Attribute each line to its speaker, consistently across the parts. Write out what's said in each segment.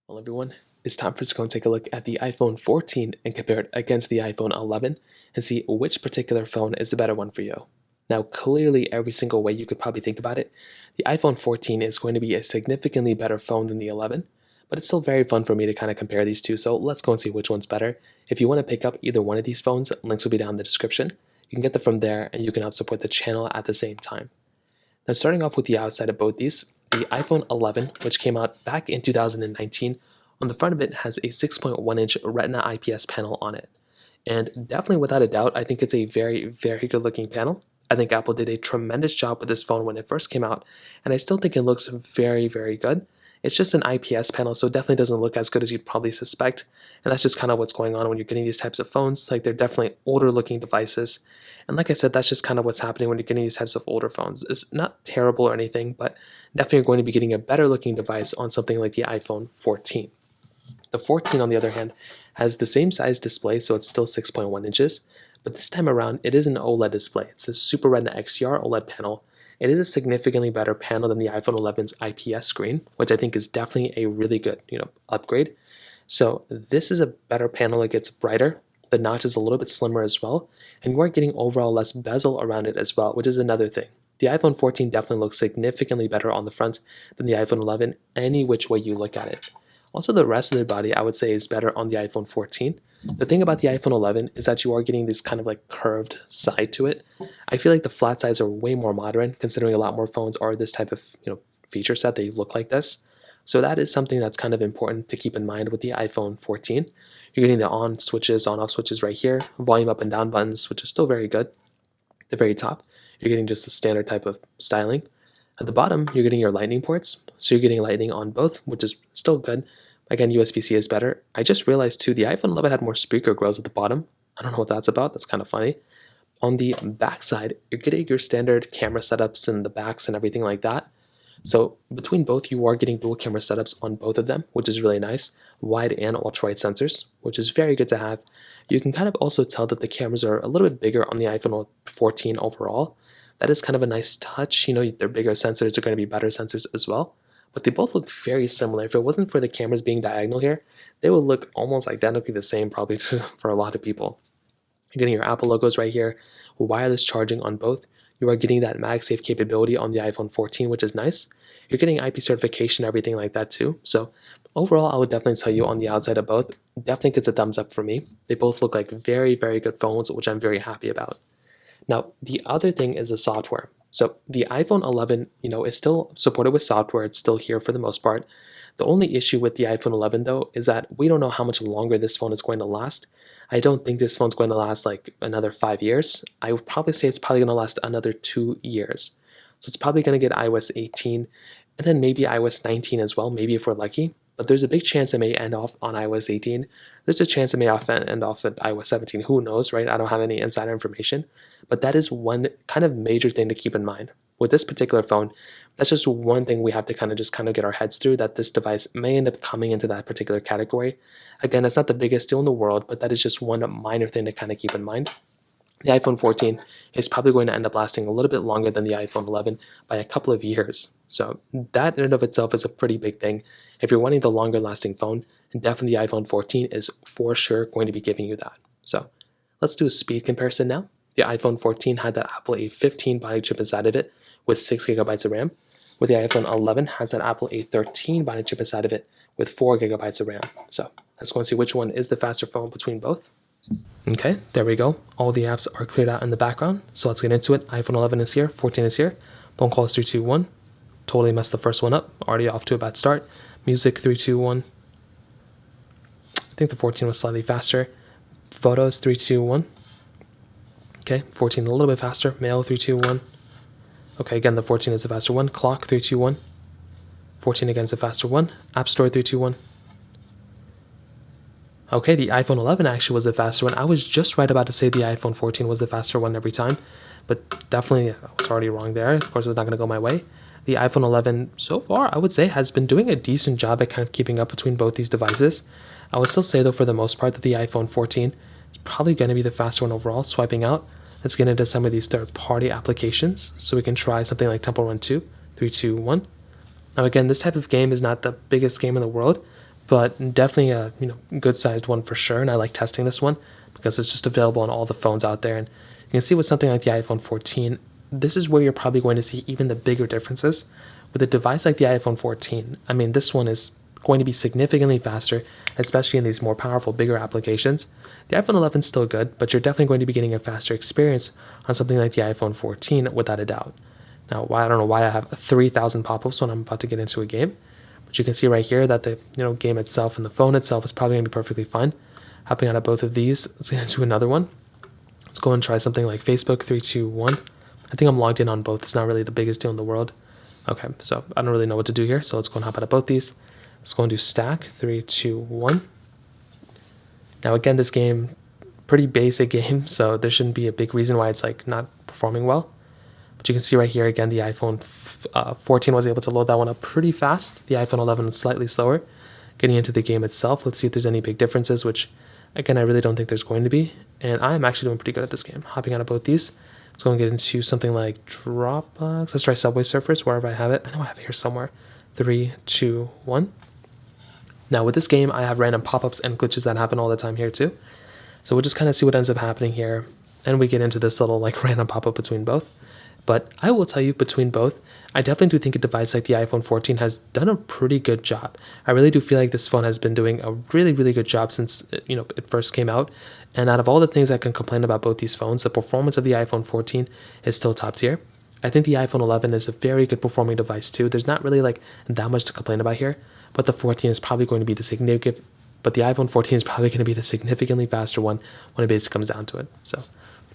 Speaker 1: Well, everyone, it's time for us to go and take a look at the iPhone 14 and compare it against the iPhone 11 and see which particular phone is the better one for you. Now, clearly, every single way you could probably think about it, the iPhone 14 is going to be a significantly better phone than the 11, but it's still very fun for me to kind of compare these two, so let's go and see which one's better. If you want to pick up either one of these phones, links will be down in the description. You can get them from there, and you can help support the channel at the same time. Now, starting off with the outside of both these, the iPhone 11, which came out back in 2019, on the front of it has a 6.1-inch Retina IPS panel on it. And definitely without a doubt, I think it's a very, very good looking panel. I think Apple did a tremendous job with this phone when it first came out, and I still think it looks very, very good. It's just an IPS panel, so it definitely doesn't look as good as you'd probably suspect. And that's just kind of what's going on when you're getting these types of phones. Like, they're definitely older looking devices. And like I said, that's just kind of what's happening when you're getting these types of older phones. It's not terrible or anything, but definitely you're going to be getting a better looking device on something like the iPhone 14. The 14, on the other hand, has the same size display, so it's still 6.1 inches, but this time around it is an OLED display. It's a Super Retina XDR OLED panel. It is a significantly better panel than the iPhone 11's IPS screen, which I think is definitely a really good, upgrade. So this is a better panel. It gets brighter. The notch is a little bit slimmer as well, and you are getting overall less bezel around it as well, which is another thing. The iPhone 14 definitely looks significantly better on the front than the iPhone 11, any which way you look at it. Also, the rest of the body, I would say, is better on the iPhone 14. The thing about the iPhone 11 is that you are getting this kind of like curved side to it. I feel like the flat sides are way more modern, considering a lot more phones are this type of feature set. They look like this. So that is something that's kind of important to keep in mind with the iPhone 14. You're getting the on switches, on off switches right here, volume up and down buttons, which is still very good. At the very top, you're getting just the standard type of styling. At the bottom, you're getting your lightning ports. So you're getting lightning on both, which is still good. Again, USB-C is better. I just realized too, the iPhone 11 had more speaker grills at the bottom. I don't know what that's about. That's kind of funny. On the back side, you're getting your standard camera setups in the backs and everything like that. So between both, you are getting dual camera setups on both of them, which is really nice. Wide and ultra-wide sensors, which is very good to have. You can kind of also tell that the cameras are a little bit bigger on the iPhone 14 overall. That is kind of a nice touch. They're bigger sensors, they're going to be better sensors as well. But they both look very similar. If it wasn't for the cameras being diagonal here, they would look almost identically the same probably for a lot of people. You're getting your Apple logos right here, wireless charging on both. You are getting that MagSafe capability on the iPhone 14, which is nice. You're getting IP certification, everything like that too. So overall, I would definitely tell you on the outside of both, definitely gets a thumbs up for me. They both look like very, very good phones, which I'm very happy about. Now, the other thing is the software. So the iPhone 11, is still supported with software. It's still here for the most part. The only issue with the iPhone 11, though, is that we don't know how much longer this phone is going to last. I don't think this phone's going to last like another 5 years. I would probably say it's probably going to last another 2 years. So it's probably going to get iOS 18 and then maybe iOS 19 as well, maybe if we're lucky. But there's a big chance it may end off on iOS 18. There's a chance it may end off at iOS 17. Who knows, right? I don't have any insider information. But that is one kind of major thing to keep in mind. With this particular phone, that's just one thing we have to kind of get our heads through, that this device may end up coming into that particular category. Again, it's not the biggest deal in the world, but that is just one minor thing to kind of keep in mind. The iPhone 14 is probably going to end up lasting a little bit longer than the iPhone 11 by a couple of years. So that in and of itself is a pretty big thing. If you're wanting the longer lasting phone, definitely the iPhone 14 is for sure going to be giving you that. So let's do a speed comparison now. The iPhone 14 had that Apple A15 Bionic chip inside of it with 6 gigabytes of RAM, where the iPhone 11 has that Apple A13 Bionic chip inside of it with 4 gigabytes of RAM. So let's go and see which one is the faster phone between both. Okay, there we go. All the apps are cleared out in the background. So let's get into it. iPhone 11 is here, 14 is here. Phone calls 3, 2, 1. Totally messed the first one up. Already off to a bad start. Music 3, 2, 1. I think the 14 was slightly faster. Photos 3, 2, 1. Okay, 14 a little bit faster. Mail 3, 2, 1. Okay, again, the 14 is the faster one. Clock 3, 2, 1. 14 again is the faster one. App Store 3, 2, 1. Okay, the iPhone 11 actually was the faster one. I was just right about to say the iPhone 14 was the faster one every time, but definitely I was already wrong there. Of course, it's not going to go my way. The iPhone 11, so far, I would say, has been doing a decent job at kind of keeping up between both these devices. I would still say, though, for the most part, that the iPhone 14 is probably going to be the faster one overall. Swiping out, let's get into some of these third-party applications. So we can try something like Temple Run 2, 3, 2, 1. Now, again, this type of game is not the biggest game in the world, but definitely a good sized one for sure. And I like testing this one because it's just available on all the phones out there. And you can see with something like the iPhone 14, this is where you're probably going to see even the bigger differences. With a device like the iPhone 14, I mean, this one is going to be significantly faster, especially in these more powerful, bigger applications. The iPhone 11 is still good, but you're definitely going to be getting a faster experience on something like the iPhone 14 without a doubt. Now, I don't know why I have 3,000 pop-ups when I'm about to get into a game, but you can see right here that the game itself and the phone itself is probably going to be perfectly fine. Hopping out of both of these, let's get into another one. Let's go and try something like Facebook. 3, 2, 1. I think I'm logged in on both. It's not really the biggest deal in the world. Okay, so I don't really know what to do here, so let's go and hop out of both these. Let's go and do stack. 3, 2, 1. Now again, this game, pretty basic game, so there shouldn't be a big reason why it's like not performing well. But you can see right here again, the iPhone 14 was able to load that one up pretty fast. The iPhone 11 is slightly slower. Getting into the game itself, let's see if there's any big differences, which again, I really don't think there's going to be. And I'm actually doing pretty good at this game. Hopping out of both these. Let's go and get into something like Dropbox. Let's try Subway Surfers, wherever I have it. I know I have it here somewhere. 3, 2, 1. Now with this game, I have random pop-ups and glitches that happen all the time here too. So we'll just kind of see what ends up happening here. And we get into this little like random pop-up between both. But I will tell you, between both, I definitely do think a device like the iPhone 14 has done a pretty good job. I really do feel like this phone has been doing a really, really good job since it first came out. And out of all the things I can complain about both these phones, the performance of the iPhone 14 is still top tier. I think the iPhone 11 is a very good performing device too. There's not really like that much to complain about here, but the 14 is probably going to be the significant. But the iPhone 14 is probably going to be the significantly faster one when it basically comes down to it. So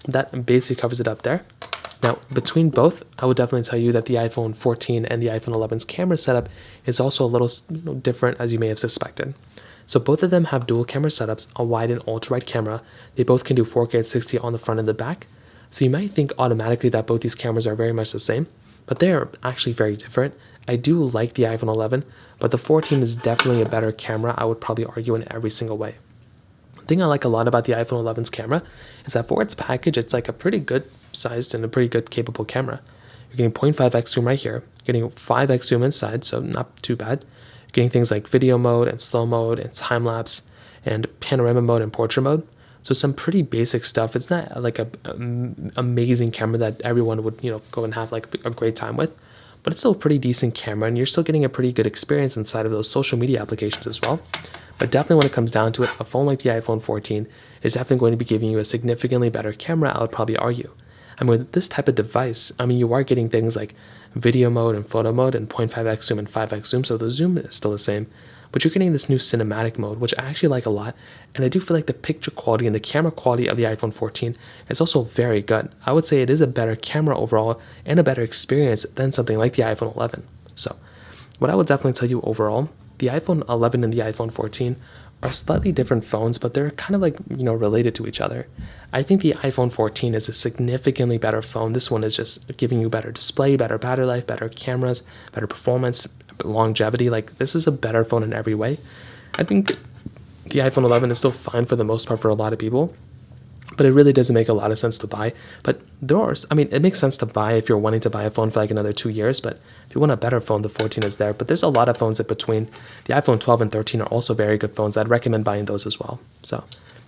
Speaker 1: that basically covers it up there. Now, between both, I would definitely tell you that the iPhone 14 and the iPhone 11's camera setup is also a little different, as you may have suspected. So both of them have dual camera setups, a wide and ultra-wide camera. They both can do 4K at 60 on the front and the back. So you might think automatically that both these cameras are very much the same, but they are actually very different. I do like the iPhone 11, but the 14 is definitely a better camera, I would probably argue, in every single way. The thing I like a lot about the iPhone 11's camera is that for its package, it's like a pretty good sized and a pretty good capable camera. You're getting 0.5x zoom right here, getting 5x zoom inside, so not too bad. You're getting things like video mode and slow mode and time lapse and panorama mode and portrait mode. So some pretty basic stuff. It's not like a amazing camera that everyone would go and have like a great time with, but it's still a pretty decent camera, and you're still getting a pretty good experience inside of those social media applications as well. But definitely when it comes down to it, a phone like the iPhone 14 is definitely going to be giving you a significantly better camera, I would probably argue. I mean, with this type of device, I mean, you are getting things like video mode and photo mode and 0.5x zoom and 5x zoom, so the zoom is still the same. But you're getting this new cinematic mode, which I actually like a lot, and I do feel like the picture quality and the camera quality of the iPhone 14 is also very good. I would say it is a better camera overall and a better experience than something like the iPhone 11. So what I would definitely tell you overall, the iPhone 11 and the iPhone 14 are slightly different phones, but they're kind of like, related to each other. I think the iPhone 14 is a significantly better phone. This one is just giving you better display, better battery life, better cameras, better performance, longevity. Like, this is a better phone in every way. I think the iPhone 11 is still fine for the most part for a lot of people, but it really doesn't make a lot of sense to buy. But it makes sense to buy if you're wanting to buy a phone for like another 2 years, but if you want a better phone, the 14 is there. But there's a lot of phones in between. The iPhone 12 and 13 are also very good phones. I'd recommend buying those as well. So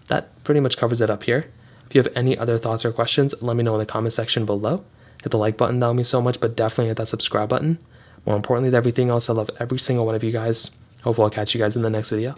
Speaker 1: that pretty much covers it up here. If you have any other thoughts or questions, let me know in the comment section below. Hit the like button, that would mean so much, but definitely hit that subscribe button. More importantly than everything else, I love every single one of you guys. Hopefully I'll catch you guys in the next video.